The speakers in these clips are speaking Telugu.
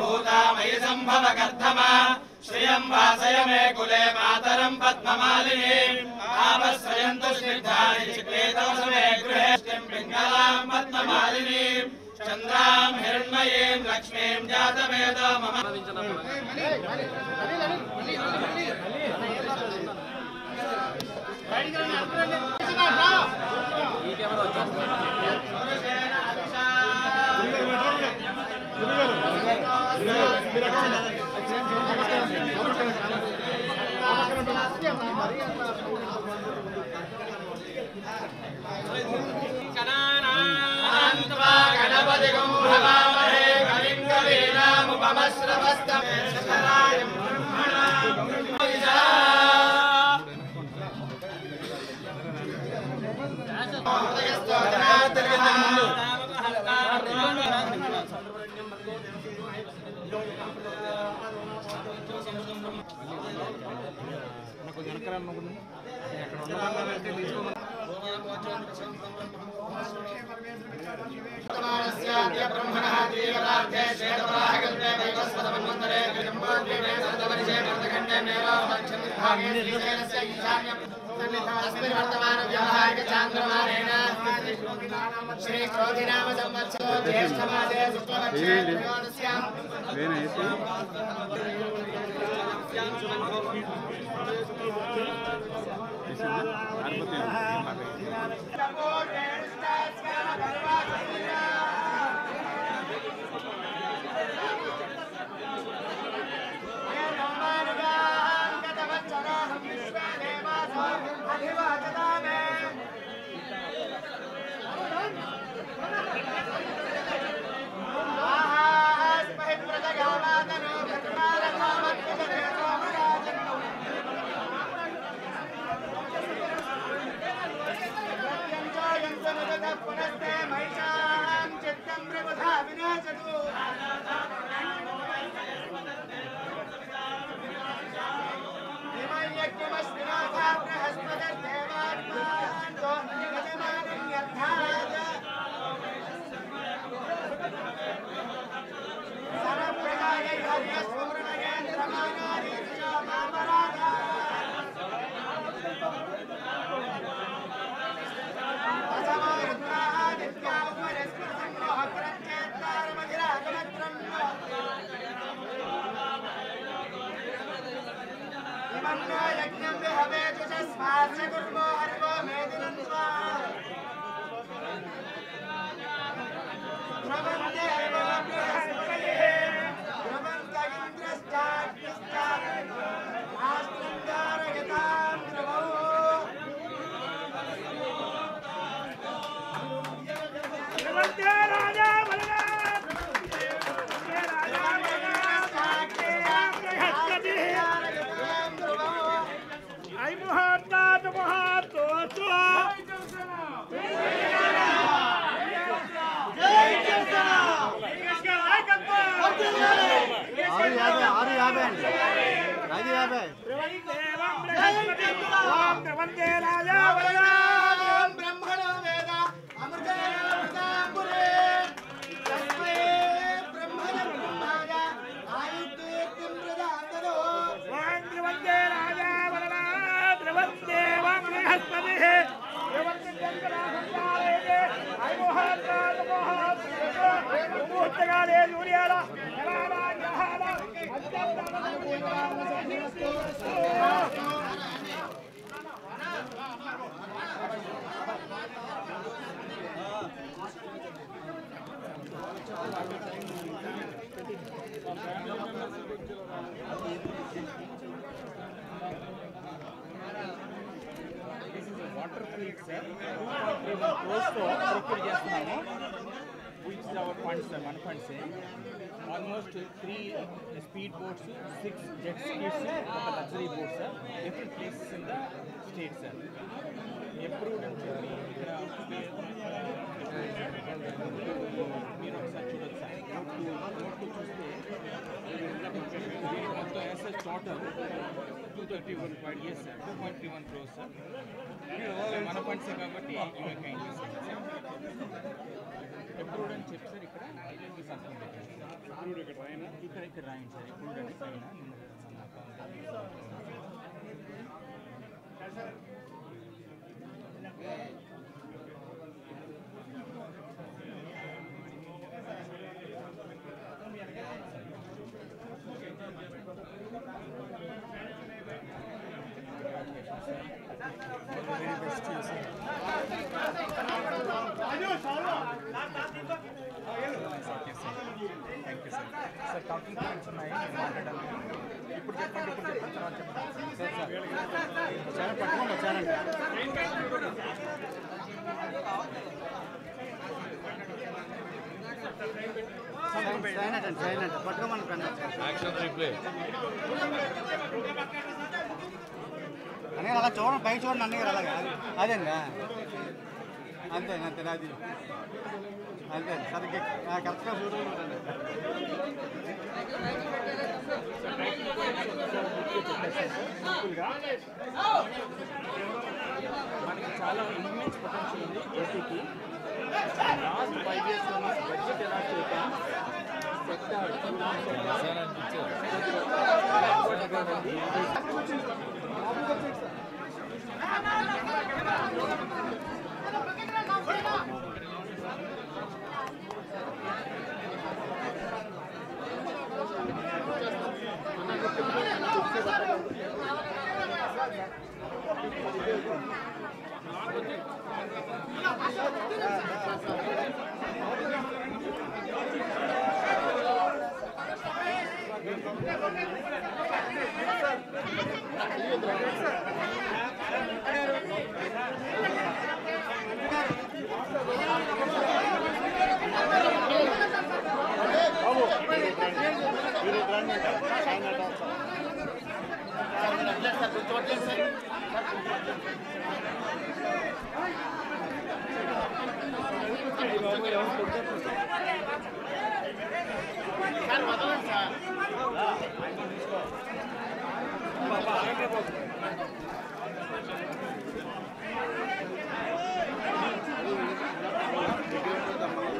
भूतामयि सम्भव कर्धमा श्रियं वासय मे कुले मातरं पद्ममालिनीम् आपश्रयन्तु स्निग्धानि चिक्लेतवस मे गृहे पिङ्गलां पद्ममालिनीम् चन्द्रां हिरण्मयीं लक्ष्मीं जातवेदो मम ब्रह्मणः देवतार्थे श्वेतपराहकल्पे वैवस्वतमन्वन्तरे जम्बोद्वीपे सप्तवर्षे भरतखण्डे मेरोपदक्षिणविभागे श्रीशैलस्य ईशान्यं अस्मिन् वर्तमानव्यावहारिकचान्द्रमानेन श्रीक्रोधिनाम संवत्सरो ज्येष्ठमासे शुक्लपक्षे त्रयोदश्यां यज्ञं विहवे जुषस्वास्य कुर्मो हरिवो मेदिनं स्वा प्रवन्दे बृहस्पतिः प्रवन्त इन्द्रश्चाग्निश्चात् आस्त्रङ्गारयतां ध्रुवौ प्रवन्दे राजा बलराम प्रवन्दे राजा बलराम बृहस्पतिः आई मुहूर्तात् मुहूर्तोऽस्तु वन्दे राजा बलराम ब्रह्मणो वेद अमृतेन अमृताम्बुरे तस्मै ब्रह्मण ब्रह्माय आयुर्कीर्तिं प्रदातरो वन्दे राजा बलराम वन्दे बृहस्पतिः मुहूर्तकाले सूर्याला వాటర్ ఫీల్డ్ సార్ 2.31 crores తో ప్రొక్యూర్ చేస్తున్నాము which is our funds sir మన funds almost 3 speed boats 6 jet skis ఒక luxury boat sir different places in the state sir approved అని చెప్పి ఇక్కడ మీరు ఒకసారి చూడొచ్చు సార్ నోట్ చూస్తే మొత్తం SS total 231 yes sir 2.31 crores sir మన ఫండ్స్ కాబట్టి ఇవే కైండ్ approved అని చెప్పి సార్ ఇక్కడ సంతకం పెట్టారు ఇక్కడ రాయండి సార్ ఇప్పుడు పైన సార్ టాకింగ్ పాయింట్స్ ఉన్నాయి ఇప్పుడు చెప్పండి ఛానల్ పట్టుకోండి ఛానల్ సైలెంట్ పట్టుకోమని యాక్షన్ రీప్లే అనే అలా చూడండి పైకి చూడండి అన్నీ అలాగా అదేంగా అంతే అంతే అది అంతే సరిగ్గా కరెక్ట్గా చూడండి మనకి చాలా ఇన్వెస్ట్ పొటెన్షియల్ ఉంది ఏపీకి లాస్ట్ 5 years బడ్జెట్ ఎలా చేయటం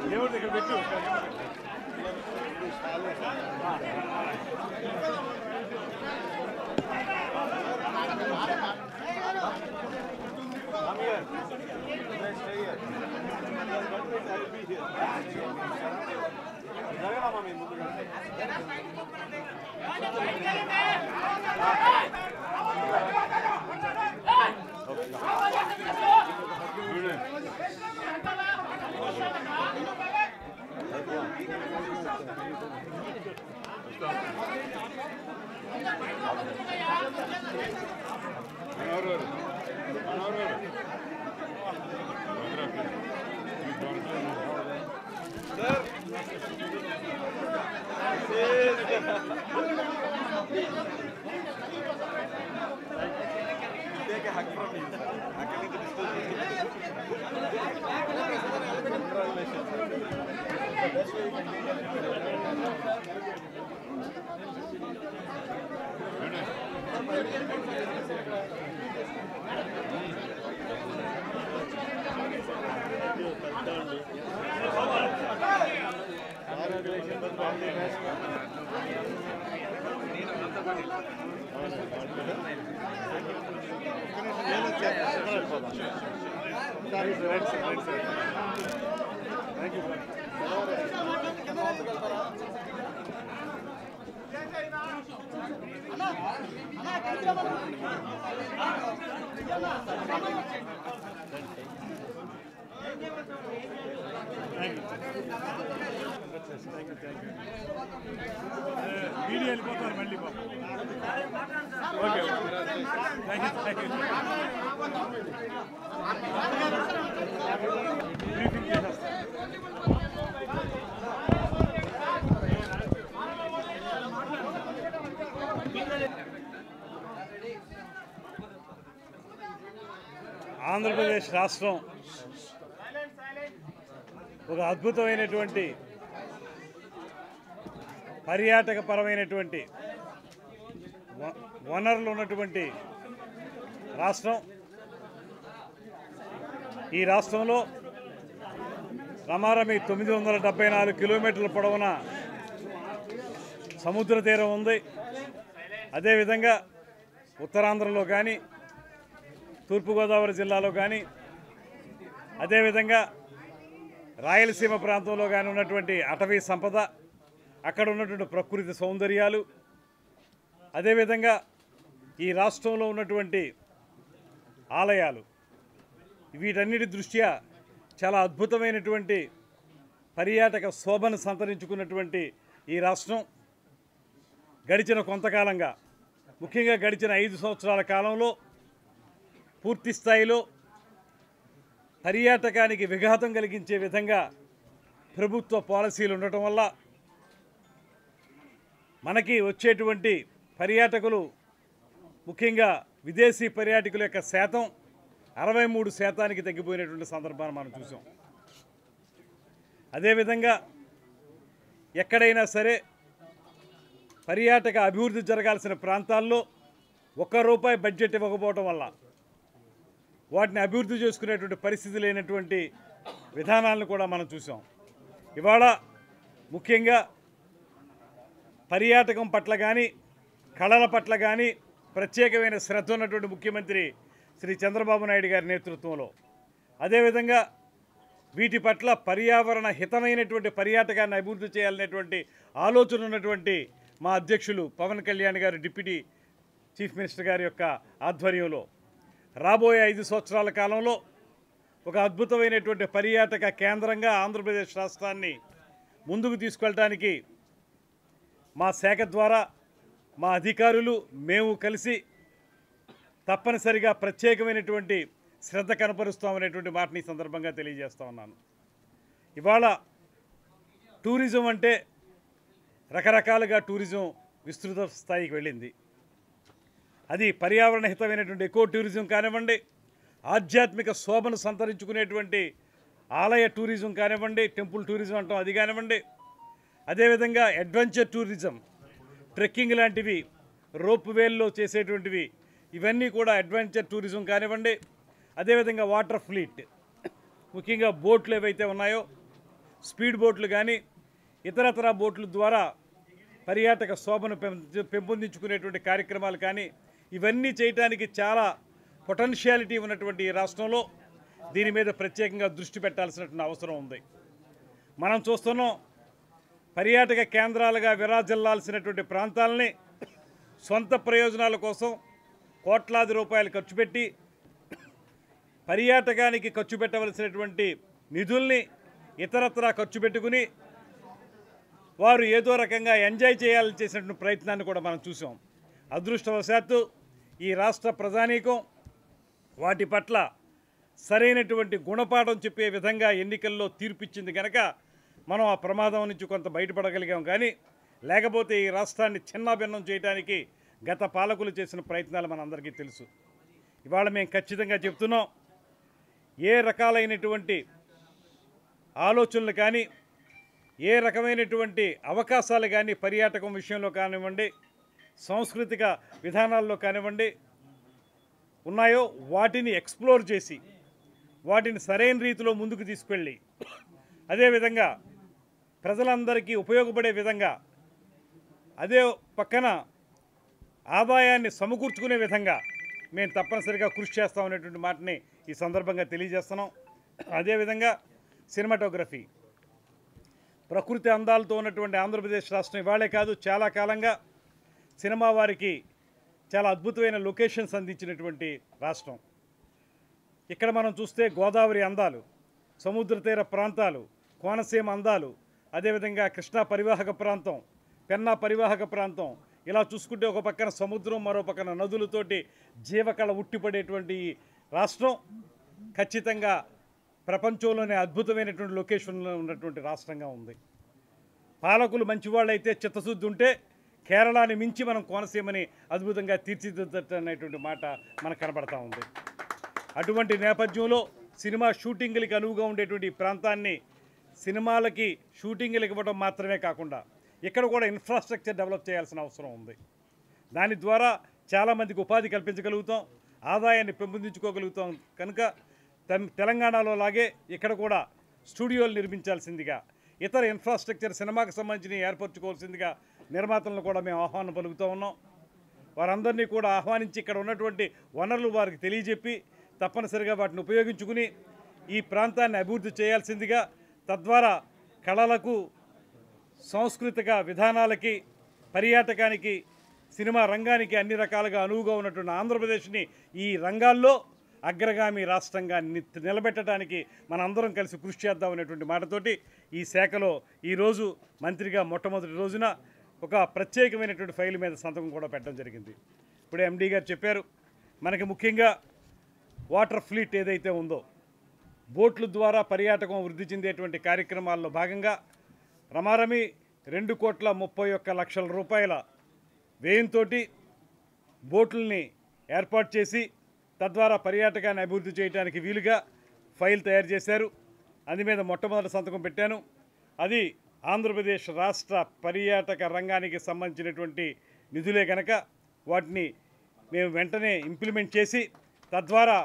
దేవుడి దగ్గర పెట్టు Take a hug from you, sir. I can get the congratulations. The best way you can do Thank you. Video వెళ్ళిపోతారు మళ్ళీ ఓకే బ్రీఫింగ్ చేసేస్తాం ఆంధ్రప్రదేశ్ రాష్ట్రం ఒక అద్భుతమైనటువంటి పర్యాటకపరమైనటువంటి వనరులు ఉన్నటువంటి రాష్ట్రం. ఈ రాష్ట్రంలో రమారమి 974 కిలోమీటర్ల పొడవున సముద్ర తీరం ఉంది. అదేవిధంగా ఉత్తరాంధ్రలో కానీ, తూర్పుగోదావరి జిల్లాలో కానీ, అదేవిధంగా రాయలసీమ ప్రాంతంలో కానీ ఉన్నటువంటి అటవీ సంపద, అక్కడ ఉన్నటువంటి ప్రకృతి సౌందర్యాలు, అదేవిధంగా ఈ రాష్ట్రంలో ఉన్నటువంటి ఆలయాలు, వీటన్నిటి దృష్ట్యా చాలా అద్భుతమైనటువంటి పర్యాటక శోభను సంతరించుకున్నటువంటి ఈ రాష్ట్రం గడిచిన కొంతకాలంగా, ముఖ్యంగా గడిచిన 5 సంవత్సరాల కాలంలో పూర్తి స్థాయిలో పర్యాటకానికి విఘాతం కలిగించే విధంగా ప్రభుత్వ పాలసీలు ఉండటం వల్ల మనకి వచ్చేటువంటి పర్యాటకులు, ముఖ్యంగా విదేశీ పర్యాటకుల యొక్క శాతం 63% తగ్గిపోయినటువంటి సందర్భాన్ని మనం చూసాం. అదేవిధంగా ఎక్కడైనా సరే పర్యాటక అభివృద్ధి జరగాల్సిన ప్రాంతాల్లో ₹1 బడ్జెట్ ఇవ్వకపోవటం వల్ల వాటిని అభివృద్ధి చేసుకునేటువంటి పరిస్థితి లేనటువంటి విధానాలను కూడా మనం చూసాం. ఇవాళ ముఖ్యంగా పర్యాటకం పట్ల కానీ, కళల పట్ల కానీ ప్రత్యేకమైన శ్రద్ధ ఉన్నటువంటి ముఖ్యమంత్రి శ్రీ చంద్రబాబు నాయుడు గారి నేతృత్వంలో, అదేవిధంగా వీటి పట్ల పర్యావరణ హితమైనటువంటి పర్యాటకాన్ని అభివృద్ధి చేయాలనేటువంటి ఆలోచన ఉన్నటువంటి మా అధ్యక్షులు పవన్ కళ్యాణ్ గారు, డిప్యూటీ చీఫ్ మినిస్టర్ గారి యొక్క ఆధ్వర్యంలో రాబోయే 5 సంవత్సరాల కాలంలో ఒక అద్భుతమైనటువంటి పర్యాటక కేంద్రంగా ఆంధ్రప్రదేశ్ రాష్ట్రాన్ని ముందుకు తీసుకెళ్ళడానికి మా శాఖ ద్వారా మా అధికారులు మేము కలిసి తప్పనిసరిగా ప్రత్యేకమైనటువంటి శ్రద్ధ కనపరుస్తామనేటువంటి మాటని ఈ సందర్భంగా తెలియజేస్తా ఉన్నాను. ఇవాళ టూరిజం అంటే రకరకాలుగా టూరిజం విస్తృత స్థాయికి వెళ్ళింది. అది పర్యావరణ హితమైనటువంటి ఎకో టూరిజం కానివ్వండి, ఆధ్యాత్మిక శోభను సంతరించుకునేటువంటి ఆలయ టూరిజం కానివ్వండి, టెంపుల్ టూరిజం అంటాం అది కానివ్వండి, అదేవిధంగా అడ్వెంచర్ టూరిజం, ట్రెక్కింగ్ లాంటివి, రోప్ వేల్లో చేసేటువంటివి, ఇవన్నీ కూడా అడ్వెంచర్ టూరిజం కానివ్వండి. అదేవిధంగా వాటర్ ఫ్లీట్, ముఖ్యంగా బోట్లు ఏవైతే ఉన్నాయో స్పీడ్ బోట్లు కానీ ఇతరతర బోట్ల ద్వారా పర్యాటక శోభను పెంపొందించుకునేటువంటి కార్యక్రమాలు కానీ, ఇవన్నీ చేయడానికి చాలా పొటెన్షియాలిటీ ఉన్నటువంటి ఈ రాష్ట్రంలో దీని మీద ప్రత్యేకంగా దృష్టి పెట్టాల్సినటువంటి అవసరం ఉంది. మనం చూస్తున్నాం, పర్యాటక కేంద్రాలుగా విరాజిల్లాల్సినటువంటి ప్రాంతాలని సొంత ప్రయోజనాల కోసం కోట్లాది రూపాయలు ఖర్చు పెట్టి పర్యాటకానికి ఖర్చు పెట్టవలసినటువంటి నిధుల్ని ఇతరత్రా ఖర్చు పెట్టుకుని వారు ఏదో రకంగా ఎంజాయ్ చేయాలని చేసినటువంటి ప్రయత్నాన్ని కూడా మనం చూసాం. అదృష్టవశాత్తు ఈ రాష్ట్ర ప్రజానీకం వాటి పట్ల సరైనటువంటి గుణపాఠం చెప్పే విధంగా ఎన్నికల్లో తీర్పిచ్చింది కనుక మనం ఆ ప్రమాదం నుంచి కొంత బయటపడగలిగాం. కానీ లేకపోతే ఈ రాష్ట్రాన్ని చిన్నాభిన్నం చేయడానికి గత పాలకులు చేసిన ప్రయత్నాలు మనందరికీ తెలుసు. ఇవాళ మేము ఖచ్చితంగా చెప్తున్నాం, ఏ రకాలైనటువంటి ఆలోచనలు కానీ, ఏ రకమైనటువంటి అవకాశాలు కానీ పర్యాటకం విషయంలో కానివ్వండి, సాంస్కృతిక విధానాల్లో కానివ్వండి ఉన్నాయో వాటిని ఎక్స్ప్లోర్ చేసి వాటిని సరైన రీతిలో ముందుకు తీసుకెళ్ళి, అదేవిధంగా ప్రజలందరికీ ఉపయోగపడే విధంగా, అదే పక్కన ఆదాయాన్ని సమకూర్చుకునే విధంగా మేము తప్పనిసరిగా కృషి చేస్తామనేటువంటి మాటని ఈ సందర్భంగా తెలియజేస్తున్నాం. అదేవిధంగా సినిమాటోగ్రఫీ, ప్రకృతి అందాలతో ఉన్నటువంటి ఆంధ్రప్రదేశ్ రాష్ట్రం ఇవాళే కాదు చాలా కాలంగా సినిమా వారికి చాలా అద్భుతమైన లొకేషన్స్ అందించినటువంటి రాష్ట్రం. ఇక్కడ మనం చూస్తే గోదావరి అందాలు, సముద్ర తీర ప్రాంతాలు, కోనసీమ అందాలు, అదేవిధంగా కృష్ణా పరివాహక ప్రాంతం, పెన్నా పరివాహక ప్రాంతం, ఇలా చూసుకుంటే ఒక పక్కన సముద్రం, మరో పక్కన నదులతోటి జీవకళ ఉట్టిపడేటువంటి రాష్ట్రం ఖచ్చితంగా ప్రపంచంలోనే అద్భుతమైనటువంటి లొకేషన్లో ఉన్నటువంటి రాష్ట్రంగా ఉంది. పాలకులు మంచివాళ్ళైతే, చిత్తశుద్ధి ఉంటే కేరళని మించి మనం కోనసీమని అద్భుతంగా తీర్చిదిద్దనేటువంటి మాట మనకు కనబడతా ఉంది. అటువంటి నేపథ్యంలో సినిమా షూటింగ్లకి అనువుగా ఉండేటువంటి ఈ ప్రాంతాన్ని సినిమాలకి షూటింగ్లు ఇవ్వడం మాత్రమే కాకుండా ఇక్కడ కూడా ఇన్ఫ్రాస్ట్రక్చర్ డెవలప్ చేయాల్సిన అవసరం ఉంది. దాని ద్వారా చాలామందికి ఉపాధి కల్పించగలుగుతాం, ఆదాయాన్ని పెంపొందించుకోగలుగుతాం. కనుక తెలంగాణలో లాగే ఇక్కడ కూడా స్టూడియోలు నిర్మించాల్సిందిగా, ఇతర ఇన్ఫ్రాస్ట్రక్చర్ సినిమాకు సంబంధించి ఏర్పరచుకోవాల్సిందిగా నిర్మాతలను కూడా మేము ఆహ్వానం పలుకుతూ ఉన్నాం. వారందరినీ కూడా ఆహ్వానించి ఇక్కడ ఉన్నటువంటి వనరులు వారికి తెలియజెప్పి తప్పనిసరిగా వాటిని ఉపయోగించుకుని ఈ ప్రాంతాన్ని అభివృద్ధి చేయాల్సిందిగా, తద్వారా కళలకు, సాంస్కృతిక విధానాలకి, పర్యాటకానికి, సినిమా రంగానికి అన్ని రకాలుగా అనువుగా ఉన్నటువంటి ఆంధ్రప్రదేశ్ని ఈ రంగాల్లో అగ్రగామి రాష్ట్రంగా నిలబెట్టడానికి మనందరం కలిసి కృషి చేద్దామనేటువంటి మాటతోటి ఈ శాఖలో ఈరోజు మంత్రిగా మొట్టమొదటి రోజున ఒక ప్రత్యేకమైనటువంటి ఫైల్ మీద సంతకం కూడా పెట్టడం జరిగింది. ఇప్పుడే ఎండీ గారు చెప్పారు, మనకి ముఖ్యంగా వాటర్ ఫ్లీట్ ఏదైతే ఉందో, బోట్ల ద్వారా పర్యాటకం వృద్ధి చెందేటువంటి కార్యక్రమాల్లో భాగంగా రమారమి 2,31,00,000 రూపాయల వ్యయంతో బోట్లని ఏర్పాటు చేసి తద్వారా పర్యాటకాన్ని అభివృద్ధి చేయడానికి వీలుగా ఫైల్ తయారు చేశారు. అందు మీద మొట్టమొదటి సంతకం పెట్టాను. అది ఆంధ్రప్రదేశ్ రాష్ట్ర పర్యాటక రంగానికి సంబంధించినటువంటి నిధులే కనుక వాటిని మేము వెంటనే ఇంప్లిమెంట్ చేసి తద్వారా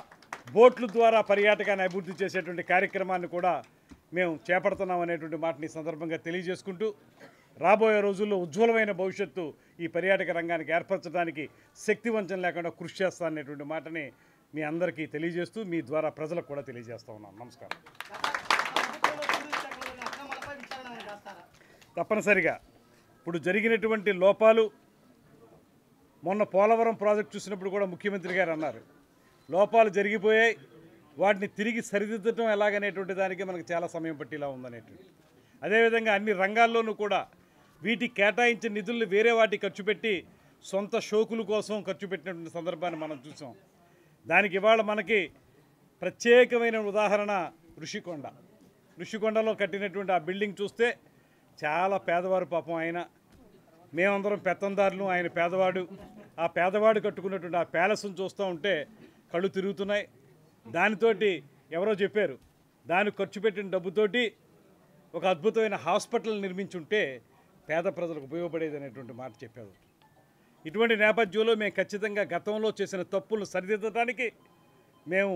బోట్ల ద్వారా పర్యాటకాన్ని అభివృద్ధి చేసేటువంటి కార్యక్రమాన్ని కూడా మేము చేపడుతున్నాం అనేటువంటి మాటని సందర్భంగా తెలియజేసుకుంటూ, రాబోయే రోజుల్లో ఉజ్వలమైన భవిష్యత్తు ఈ పర్యాటక రంగానికి ఏర్పరచడానికి శక్తివంచన లేకుండా కృషి చేస్తాననేటువంటి మాటని మీ అందరికీ తెలియజేస్తూ మీ ద్వారా ప్రజలకు కూడా తెలియజేస్తూ ఉన్నాను. నమస్కారం. తప్పనిసరిగా ఇప్పుడు జరిగినటువంటి లోపాలు, మొన్న పోలవరం ప్రాజెక్ట్ చూసినప్పుడు కూడా ముఖ్యమంత్రి గారు అన్నారు, లోపాలు జరిగిపోయాయి, వాటిని తిరిగి సరిదిద్దటం ఎలాగనేటువంటి దానికి మనకు చాలా సమయం పట్టేలా ఉందనేటువంటి. అదేవిధంగా అన్ని రంగాల్లోనూ కూడా వీటికి కేటాయించిన నిధులను వేరే వాటికి ఖర్చు పెట్టి సొంత షోకుల కోసం ఖర్చు పెట్టినటువంటి సందర్భాన్ని మనం చూసాం. దానికి ఇవాళ మనకి ప్రత్యేకమైన ఉదాహరణ ఋషికొండలో కట్టినటువంటి ఆ బిల్డింగ్ చూస్తే చాలా పేదవారు పాపం ఆయన. మేమందరం పెత్తందారులు, ఆయన పేదవాడు. ఆ పేదవాడు కట్టుకున్నటువంటి ఆ ప్యాలెస్ను చూస్తూ ఉంటే కళ్ళు తిరుగుతున్నాయి. దానితోటి ఎవరో చెప్పారు, దానికి ఖర్చు పెట్టిన డబ్బుతోటి ఒక అద్భుతమైన హాస్పిటల్ నిర్మించుంటే పేద ప్రజలకు ఉపయోగపడేది అనేటువంటి మాట చెప్పారు. ఇటువంటి నేపథ్యంలో మేము ఖచ్చితంగా గతంలో చేసిన తప్పులను సరిదిద్దడానికి మేము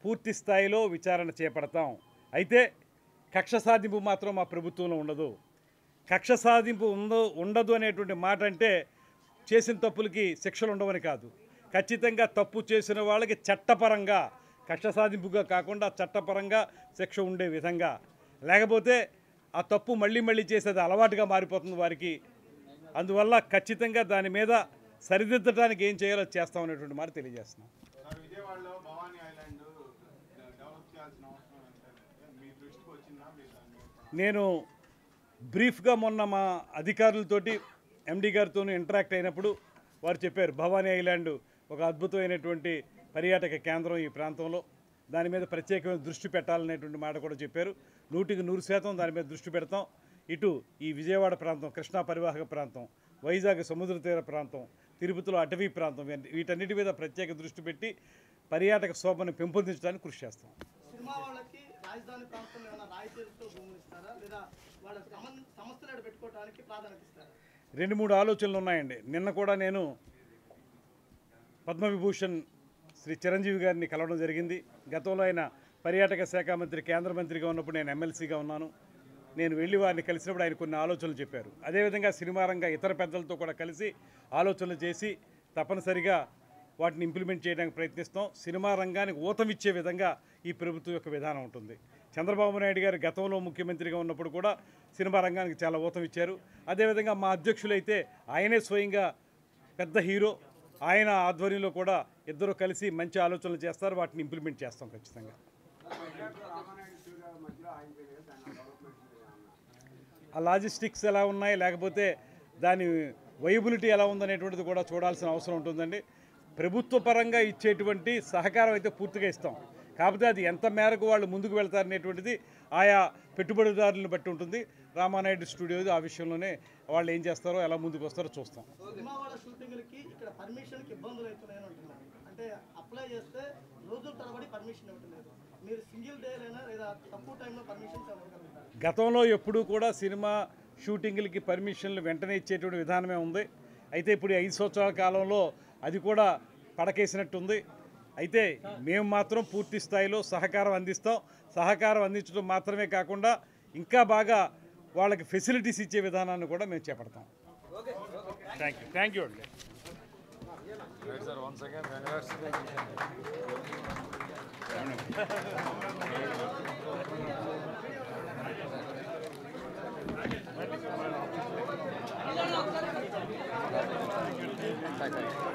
పూర్తి స్థాయిలో విచారణ చేపడతాం. అయితే కక్ష సాధింపు మాత్రం మా ప్రభుత్వంలో ఉండదు. కక్ష సాధింపు ఉండదు అనేటువంటి మాట అంటే చేసిన తప్పులకి శిక్షలు ఉండవని కాదు. ఖచ్చితంగా తప్పు చేసిన వాళ్ళకి చట్టపరంగా, కక్ష సాధింపుగా కాకుండా చట్టపరంగా శిక్ష ఉండే విధంగా, లేకపోతే ఆ తప్పు మళ్ళీ మళ్ళీ చేసేది అలవాటుగా మారిపోతుంది వారికి. అందువల్ల ఖచ్చితంగా దాని మీద సరిదిద్దడానికి ఏం చేయాలో చేస్తామనేటువంటి మాట తెలియజేస్తున్నాం. నేను బ్రీఫ్గా మొన్న మా అధికారులతోటి ఎండీ గారితో ఇంటరాక్ట్ అయినప్పుడు వారు చెప్పారు, భవానీ ఐలాండ్ ఒక అద్భుతమైనటువంటి పర్యాటక కేంద్రం ఈ ప్రాంతంలో, దాని మీద ప్రత్యేకమైన దృష్టి పెట్టాలనేటువంటి మాట కూడా చెప్పారు. 100% దాని మీద దృష్టి పెడతాం. ఇటు ఈ విజయవాడ ప్రాంతం, కృష్ణా పరివాహక ప్రాంతం, వైజాగ్ సముద్ర తీర ప్రాంతం, తిరుపతిలో అటవీ ప్రాంతం, వీటన్నిటి మీద ప్రత్యేక దృష్టి పెట్టి పర్యాటక శోభను పెంపొందించడానికి కృషి చేస్తాం. 2-3 ఆలోచనలు ఉన్నాయండి. నిన్న కూడా నేను పద్మవిభూషణ్ శ్రీ చిరంజీవి గారిని కలవడం జరిగింది. గతంలో ఆయన పర్యాటక శాఖ మంత్రి, కేంద్ర మంత్రిగా ఉన్నప్పుడు నేను ఎమ్మెల్సీగా ఉన్నాను. నేను వెళ్ళి వారిని కలిసినప్పుడు ఆయన కొన్ని ఆలోచనలు చెప్పారు. అదేవిధంగా సినిమా రంగ ఇతర పెద్దలతో కూడా కలిసి ఆలోచనలు చేసి తప్పనిసరిగా వాటిని ఇంప్లిమెంట్ చేయడానికి ప్రయత్నిస్తాం. సినిమా రంగానికి ఊతమిచ్చే విధంగా ఈ ప్రభుత్వం యొక్క విధానం ఉంటుంది. చంద్రబాబు నాయుడు గారు గతంలో ముఖ్యమంత్రిగా ఉన్నప్పుడు కూడా సినిమా రంగానికి చాలా ఊతం ఇచ్చారు. అదేవిధంగా మా అధ్యక్షులైతే ఆయనే స్వయంగా పెద్ద హీరో, ఆయన ఆధ్వర్యంలో కూడా ఇద్దరు కలిసి మంచి ఆలోచనలు చేస్తారు. వాటిని ఇంప్లిమెంట్ చేస్తాం ఖచ్చితంగా. ఆ లాజిస్టిక్స్ ఎలా ఉన్నాయి, లేకపోతే దాని వైబిలిటీ ఎలా ఉందనేటువంటిది కూడా చూడాల్సిన అవసరం ఉంటుందండి. ప్రభుత్వ పరంగా ఇచ్చేటువంటి సహకారం అయితే పూర్తిగా ఇస్తాం. కాకపోతే అది ఎంత మేరకు వాళ్ళు ముందుకు వెళ్తారనేటువంటిది ఆయా పెట్టుబడిదారులను బట్టి ఉంటుంది. రామానాయుడు స్టూడియో ఆ విషయంలోనే వాళ్ళు ఏం చేస్తారో, ఎలా ముందుకు వస్తారో చూస్తాం. గతంలో ఎప్పుడూ కూడా సినిమా షూటింగ్లకి పర్మిషన్లు వెంటనే ఇచ్చేటువంటి విధానమే ఉంది. అయితే ఇప్పుడు 5 సంవత్సరాల కాలంలో అది కూడా పడకేసినట్టుంది. అయితే మేము మాత్రం పూర్తి స్థాయిలో సహకారం అందిస్తాం. సహకారం అందించడం మాత్రమే కాకుండా ఇంకా బాగా వాళ్ళకి ఫెసిలిటీస్ ఇచ్చే విధానాన్ని కూడా మేము చేపడతాం. థ్యాంక్ యూ అండి. Right, sir. Once again, congrats. Thank you.